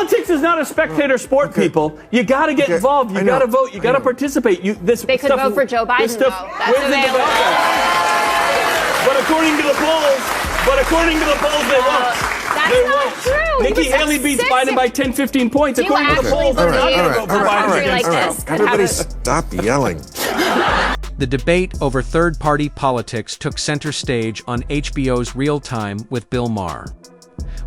Politics is not a spectator sport, people. You got to get involved. You got to vote. You got to participate. They could vote for Joe Biden, though. That's available. But according to the polls, they won't. That's not true. Nikki Haley beats Biden by 10, 15 points. According to the polls, they're not going to vote for Biden. Everybody stop yelling. The debate over third-party politics took center stage on HBO's Real Time with Bill Maher,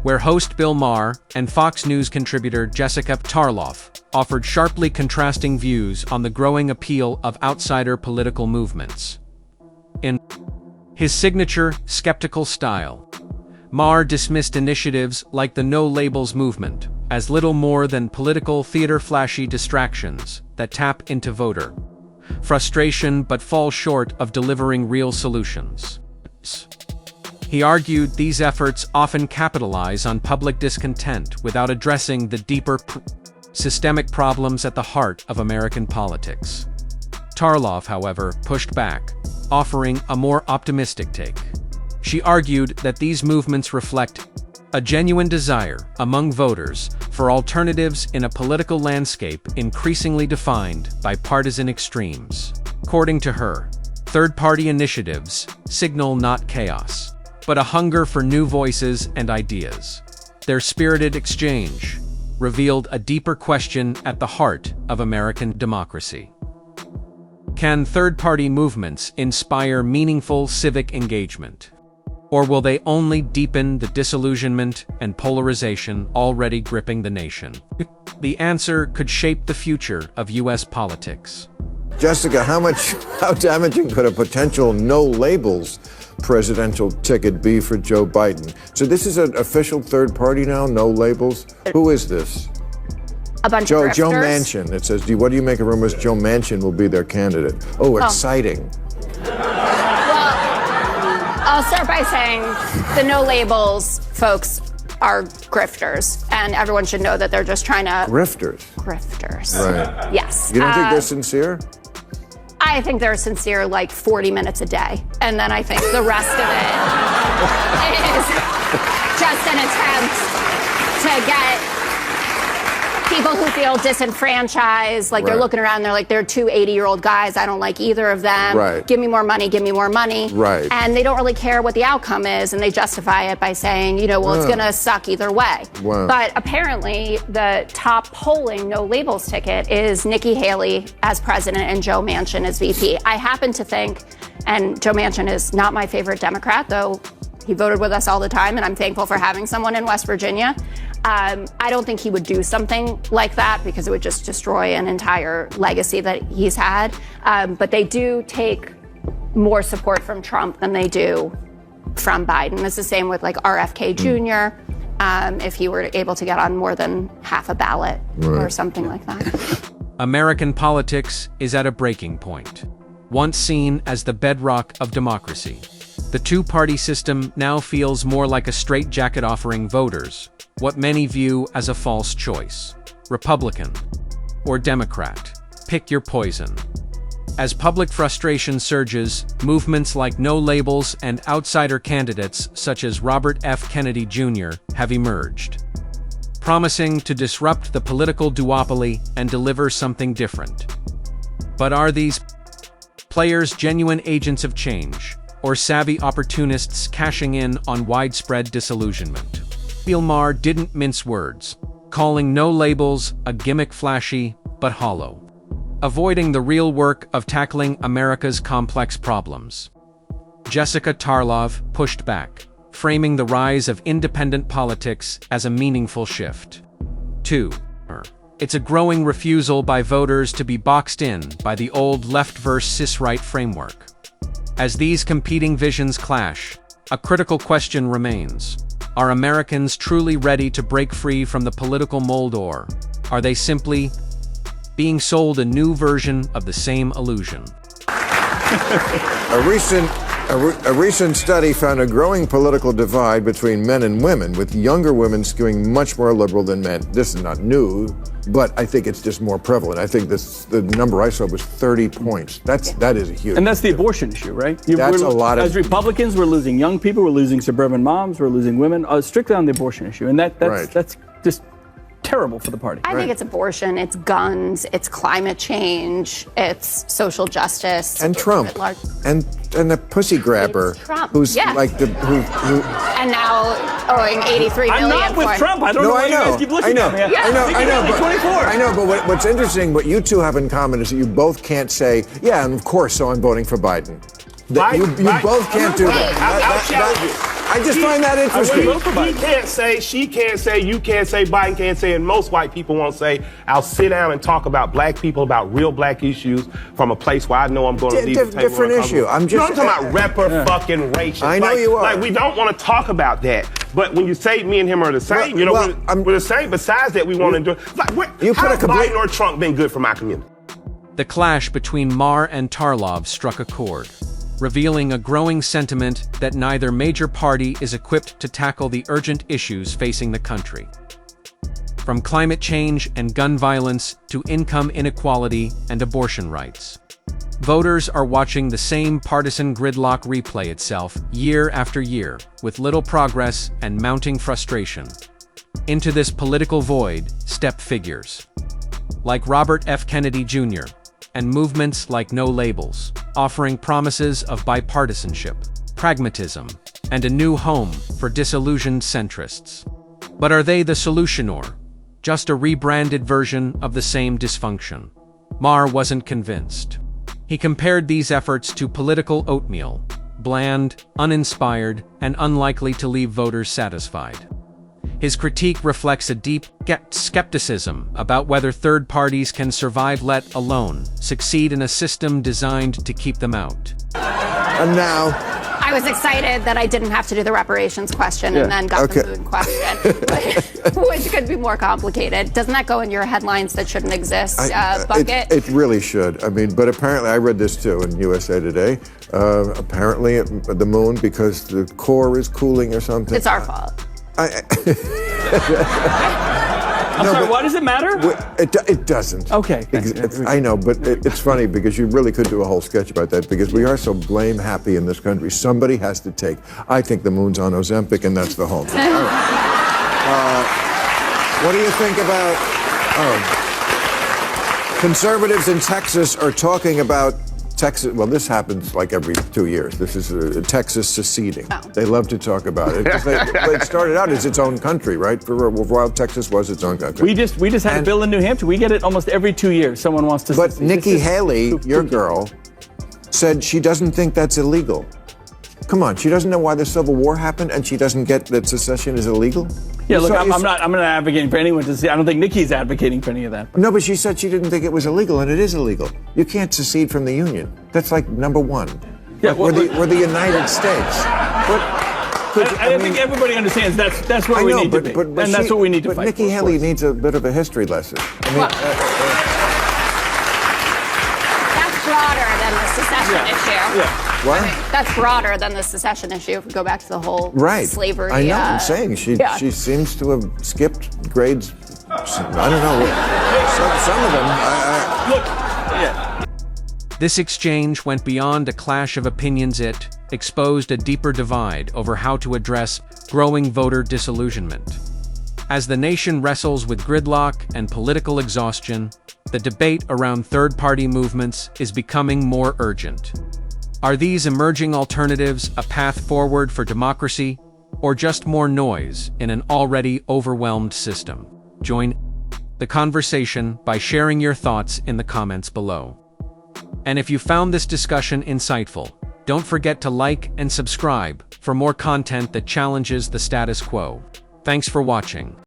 where host Bill Maher and Fox News contributor Jessica Tarloff offered sharply contrasting views on the growing appeal of outsider political movements. In his signature, skeptical style, Maher dismissed initiatives like the No Labels movement as little more than political theater flashy distractions that tap into voter frustration but fall short of delivering real solutions. He argued these efforts often capitalize on public discontent without addressing the deeper systemic problems at the heart of American politics. Tarloff, however, pushed back, offering a more optimistic take. She argued that these movements reflect a genuine desire among voters for alternatives in a political landscape increasingly defined by partisan extremes. According to her, third-party initiatives signal not chaos, but a hunger for new voices and ideas. Their spirited exchange revealed a deeper question at the heart of American democracy. Can third-party movements inspire meaningful civic engagement? Or will they only deepen the disillusionment and polarization already gripping the nation? The answer could shape the future of U.S. politics. Jessica, how damaging could a potential no labels presidential ticket be for Joe Biden? So this is an official third party now, no labels? Who is this? A bunch of grifters. Joe Manchin. It says, what do you make of rumors Joe Manchin will be their candidate? Oh, exciting. I'll start by saying the no labels folks are grifters, and everyone should know that they're just trying to... Grifters? Grifters. Right. Yes. You don't think they're sincere? I think they're sincere like 40 minutes a day, and then I think the rest of it is just an attempt to get people who feel disenfranchised, like they're looking around and they're like, they're two 80-year-old guys, I don't like either of them. Right. Give me more money, give me more money. Right. And they don't really care what the outcome is, and they justify it by saying, well, it's going to suck either way. Wow. But apparently, the top polling no labels ticket is Nikki Haley as president and Joe Manchin as VP. I happen to think, and Joe Manchin is not my favorite Democrat, though he voted with us all the time, and I'm thankful for having someone in West Virginia. I don't think he would do something like that because it would just destroy an entire legacy that he's had. But they do take more support from Trump than they do from Biden. It's the same with like RFK Jr. If he were able to get on more than half a ballot or something like that. American politics is at a breaking point. Once seen as the bedrock of democracy, the two-party system now feels more like a straitjacket offering voters what many view as a false choice: Republican or Democrat. Pick your poison. As public frustration surges, movements like No Labels and outsider candidates such as Robert F. Kennedy Jr. have emerged, promising to disrupt the political duopoly and deliver something different. But are these players genuine agents of change, or savvy opportunists cashing in on widespread disillusionment? Bill Maher didn't mince words, calling No Labels a gimmick flashy but hollow, avoiding the real work of tackling America's complex problems. Jessica Tarloff pushed back, framing the rise of independent politics as a meaningful shift. 2. It's a growing refusal by voters to be boxed in by the old left versus cis-right framework. As these competing visions clash, a critical question remains. Are Americans truly ready to break free from the political mold, or are they simply being sold a new version of the same illusion? A recent study found a growing political divide between men and women, with younger women skewing much more liberal than men. This is not new, but I think it's just more prevalent. I think the number I saw was 30 points. That is a huge. And that's the abortion issue, right? That's a lot of. As Republicans, we're losing young people, we're losing suburban moms, we're losing women, strictly on the abortion issue, and that's just terrible for the party. I think it's abortion, it's guns, it's climate change, it's social justice. And Trump. And the pussy grabber. It's Trump. Who's Yeah. like the who And now owing 83 million I'm not with for Trump. I don't know why you guys keep looking at me. I know, but what's interesting, what you two have in common is that you both can't say, yeah, and of course, so I'm voting for Biden. You both can't do that. I just find that interesting. She can't say, you can't say, Biden can't say, and most white people won't say, I'll sit down and talk about black people, about real black issues from a place where I know I'm going to leave the table. Different issue. I'm talking about fucking racist. I know you are. Like, we don't want to talk about that. But when you say me and him are the same, we're the same. Besides that, we want to do it. Like, how has Biden or Trump been good for my community? The clash between Maher and Tarlov struck a chord, revealing a growing sentiment that neither major party is equipped to tackle the urgent issues facing the country. From climate change and gun violence to income inequality and abortion rights. Voters are watching the same partisan gridlock replay itself year after year, with little progress and mounting frustration. Into this political void step figures like Robert F. Kennedy Jr., and movements like No Labels, offering promises of bipartisanship, pragmatism, and a new home for disillusioned centrists. But are they the solution or just a rebranded version of the same dysfunction? Maher wasn't convinced. He compared these efforts to political oatmeal, bland, uninspired, and unlikely to leave voters satisfied. His critique reflects a deep skepticism about whether third parties can survive, let alone succeed in a system designed to keep them out. And now, I was excited that I didn't have to do the reparations question and then got the moon question, which could be more complicated. Doesn't that go in your headlines that shouldn't exist bucket? It really should. I mean, but apparently, I read this too in USA Today. Apparently, the moon, because the core is cooling or something. It's our fault. I'm sorry, why does it matter? It doesn't. Okay. I know, but it's funny because you really could do a whole sketch about that because we are so blame happy in this country. Somebody has to take. I think the moon's on Ozempic, and that's the home. All right. What do you think about conservatives in Texas are talking about Texas? Well, this happens like every 2 years. This is Texas seceding. Oh. They love to talk about it. It started out as its own country, right? For a while, Texas was its own country. We just had a bill in New Hampshire. We get it almost every 2 years. Someone wants to. But Nikki Haley, your girl, said she doesn't think that's illegal. Come on, she doesn't know why the Civil War happened, and she doesn't get that secession is illegal. Yeah, look, I'm not advocating for anyone to see. I don't think Nikki's advocating for any of that. No, but she said she didn't think it was illegal, and it is illegal. You can't secede from the Union. That's like number one. Yeah, we're the United States. I think everybody understands that's where we need to be, and that's what we need to fight. But Nikki Haley needs a bit of a history lesson. I mean, that's broader than the secession issue. Yeah. What? I mean, that's broader than the secession issue. If we go back to the whole slavery. I know. I'm saying she seems to have skipped grades. I don't know. Some of them. This exchange went beyond a clash of opinions. It exposed a deeper divide over how to address growing voter disillusionment. As the nation wrestles with gridlock and political exhaustion, the debate around third-party movements is becoming more urgent. Are these emerging alternatives a path forward for democracy, or just more noise in an already overwhelmed system? Join the conversation by sharing your thoughts in the comments below. And if you found this discussion insightful, don't forget to like and subscribe for more content that challenges the status quo. Thanks for watching.